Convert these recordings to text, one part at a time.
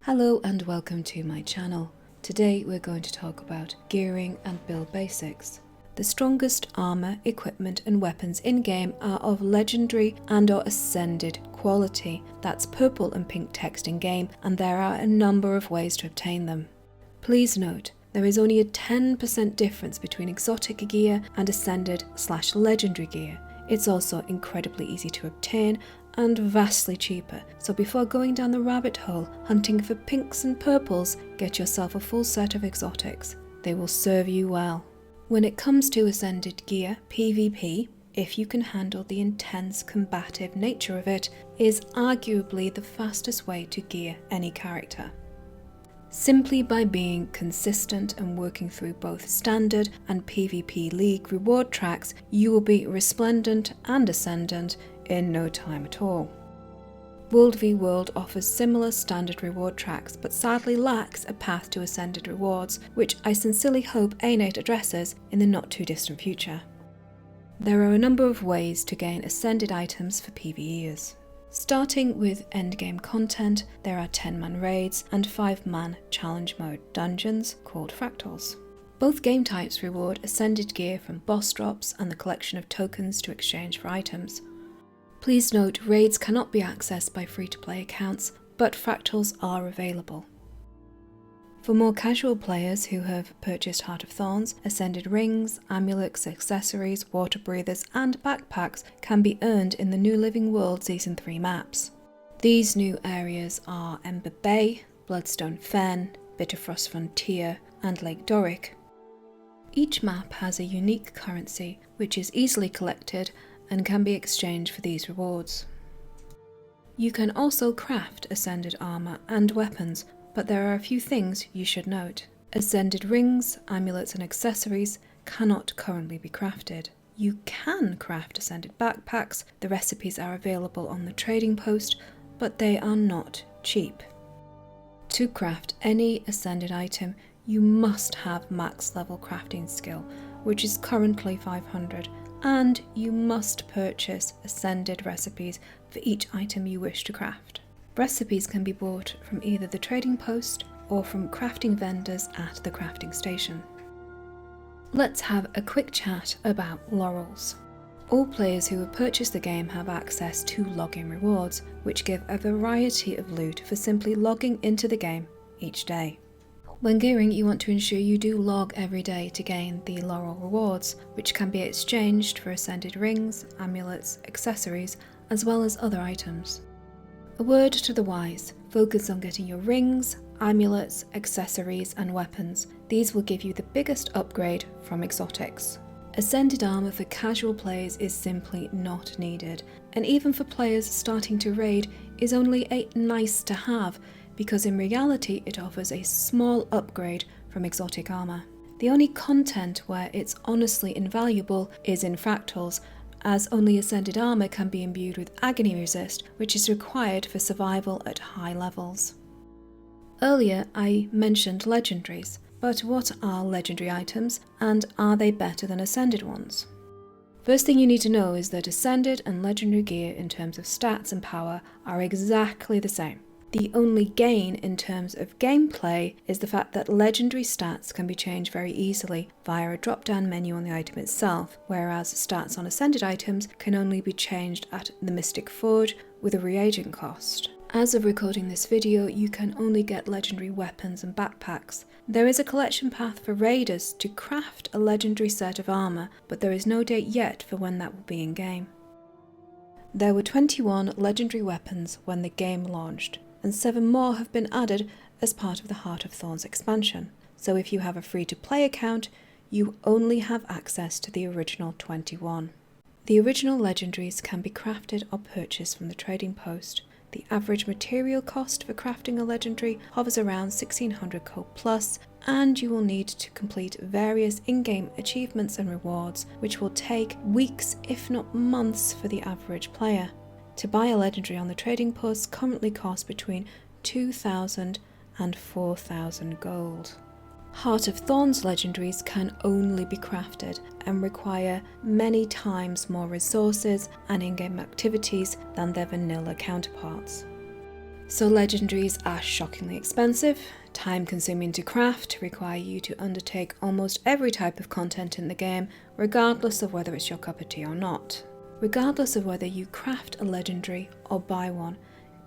Hello and welcome to my channel. Today we're going to talk about gearing and build basics. The strongest armor, equipment and weapons in-game are of legendary and or ascended quality. That's purple and pink text in-game, and there are a number of ways to obtain them. Please note, there is only a 10% difference between exotic gear and ascended/legendary gear. It's also incredibly easy to obtain and vastly cheaper, so before going down the rabbit hole hunting for pinks and purples, get yourself a full set of exotics. They will serve you well. When it comes to ascended gear, PvP, if you can handle the intense combative nature of it, is arguably the fastest way to gear any character. Simply by being consistent and working through both standard and PvP League reward tracks, you will be resplendent and ascendant in no time at all. World v World offers similar standard reward tracks, but sadly lacks a path to ascended rewards, which I sincerely hope A-Nate addresses in the not too distant future. There are a number of ways to gain ascended items for PvEers. Starting with endgame content, there are 10-man raids and 5-man challenge mode dungeons called fractals. Both game types reward ascended gear from boss drops and the collection of tokens to exchange for items. Please note, raids cannot be accessed by free-to-play accounts, but fractals are available. For more casual players who have purchased Heart of Thorns, ascended rings, amulets, accessories, water breathers and backpacks can be earned in the New Living World Season 3 maps. These new areas are Ember Bay, Bloodstone Fen, Bitterfrost Frontier and Lake Doric. Each map has a unique currency which is easily collected and can be exchanged for these rewards. You can also craft ascended armor and weapons, but there are a few things you should note. Ascended rings, amulets and accessories cannot currently be crafted. You can craft ascended backpacks, the recipes are available on the trading post, but they are not cheap. To craft any ascended item, you must have max level crafting skill, which is currently 500, and you must purchase ascended recipes for each item you wish to craft. Recipes can be bought from either the trading post or from crafting vendors at the crafting station. Let's have a quick chat about Laurels. All players who have purchased the game have access to login rewards, which give a variety of loot for simply logging into the game each day. When gearing, you want to ensure you do log every day to gain the Laurel rewards, which can be exchanged for ascended rings, amulets, accessories, as well as other items. A word to the wise, focus on getting your rings, amulets, accessories and weapons. These will give you the biggest upgrade from exotics. Ascended armor for casual players is simply not needed, and even for players starting to raid is only a nice to have, because in reality it offers a small upgrade from exotic armor. The only content where it's honestly invaluable is in fractals, as only ascended armor can be imbued with agony resist, which is required for survival at high levels. Earlier I mentioned legendaries, but what are legendary items and are they better than ascended ones? First thing you need to know is that ascended and legendary gear in terms of stats and power are exactly the same. The only gain in terms of gameplay is the fact that legendary stats can be changed very easily via a drop-down menu on the item itself, whereas stats on ascended items can only be changed at the Mystic Forge with a reagent cost. As of recording this video, you can only get legendary weapons and backpacks. There is a collection path for raiders to craft a legendary set of armor, but there is no date yet for when that will be in-game. There were 21 legendary weapons when the game launched, and 7 more have been added as part of the Heart of Thorns expansion. So if you have a free-to-play account, you only have access to the original 21. The original legendaries can be crafted or purchased from the trading post. The average material cost for crafting a legendary hovers around 1600 gold plus, and you will need to complete various in-game achievements and rewards, which will take weeks if not months for the average player. To buy a legendary on the trading post currently costs between 2,000 and 4,000 gold. Heart of Thorns legendaries can only be crafted and require many times more resources and in-game activities than their vanilla counterparts. So legendaries are shockingly expensive, time-consuming to craft, require you to undertake almost every type of content in the game, regardless of whether it's your cup of tea or not. Regardless of whether you craft a legendary or buy one,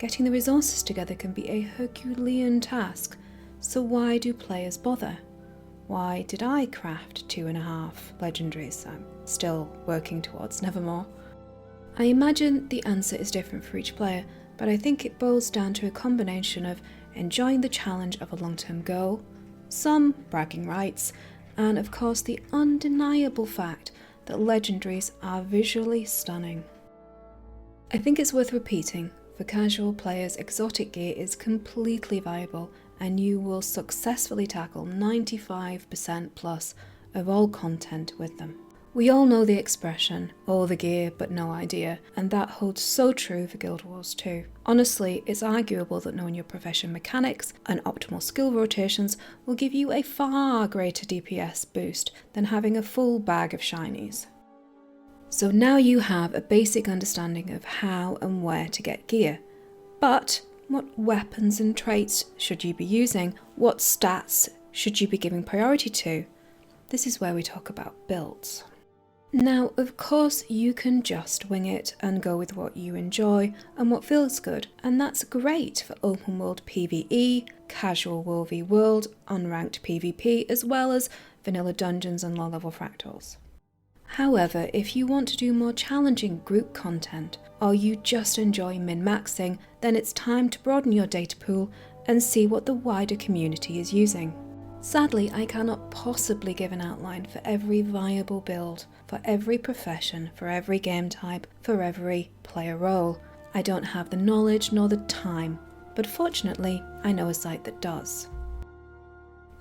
getting the resources together can be a Herculean task, so why do players bother? Why did I craft 2.5 legendaries I'm still working towards, nevermore? I imagine the answer is different for each player, but I think it boils down to a combination of enjoying the challenge of a long-term goal, some bragging rights, and of course the undeniable fact that legendaries are visually stunning. I think it's worth repeating, for casual players, exotic gear is completely viable and you will successfully tackle 95% plus of all content with them. We all know the expression, all the gear but no idea, and that holds so true for Guild Wars 2. Honestly, it's arguable that knowing your profession mechanics and optimal skill rotations will give you a far greater DPS boost than having a full bag of shinies. So now you have a basic understanding of how and where to get gear, but what weapons and traits should you be using? What stats should you be giving priority to? This is where we talk about builds. Now, of course, you can just wing it and go with what you enjoy and what feels good, and that's great for open world PvE, casual World v World, unranked PvP, as well as vanilla dungeons and low-level fractals. However, if you want to do more challenging group content, or you just enjoy min-maxing, then it's time to broaden your data pool and see what the wider community is using. Sadly, I cannot possibly give an outline for every viable build, for every profession, for every game type, for every player role. I don't have the knowledge nor the time, but fortunately, I know a site that does.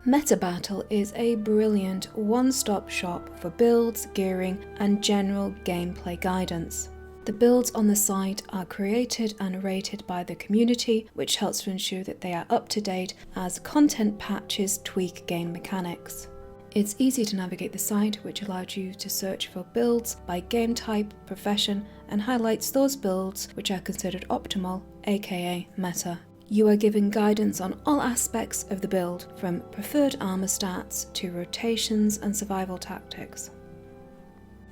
MetaBattle is a brilliant one-stop shop for builds, gearing, and general gameplay guidance. The builds on the site are created and rated by the community, which helps to ensure that they are up to date as content patches tweak game mechanics. It's easy to navigate the site, which allows you to search for builds by game type, profession, and highlights those builds which are considered optimal, aka meta. You are given guidance on all aspects of the build, from preferred armor stats to rotations and survival tactics.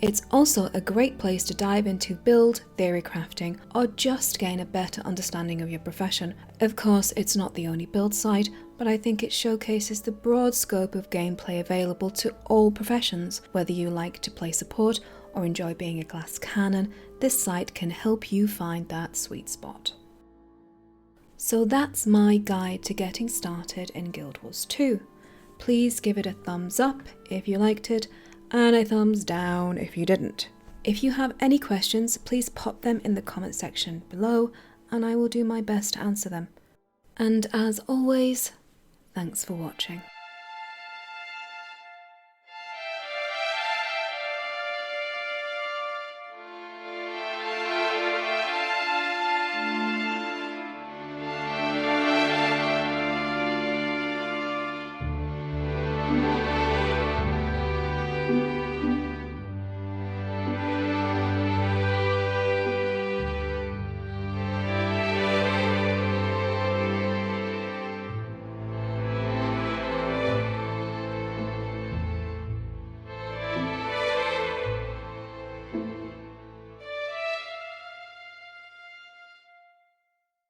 It's also a great place to dive into build theory crafting or just gain a better understanding of your profession. Of course, it's not the only build site, but I think it showcases the broad scope of gameplay available to all professions. Whether you like to play support or enjoy being a glass cannon, this site can help you find that sweet spot. So that's my guide to getting started in Guild Wars 2. Please give it a thumbs up if you liked it, and a thumbs down if you didn't. If you have any questions, please pop them in the comment section below, and I will do my best to answer them. And as always, thanks for watching.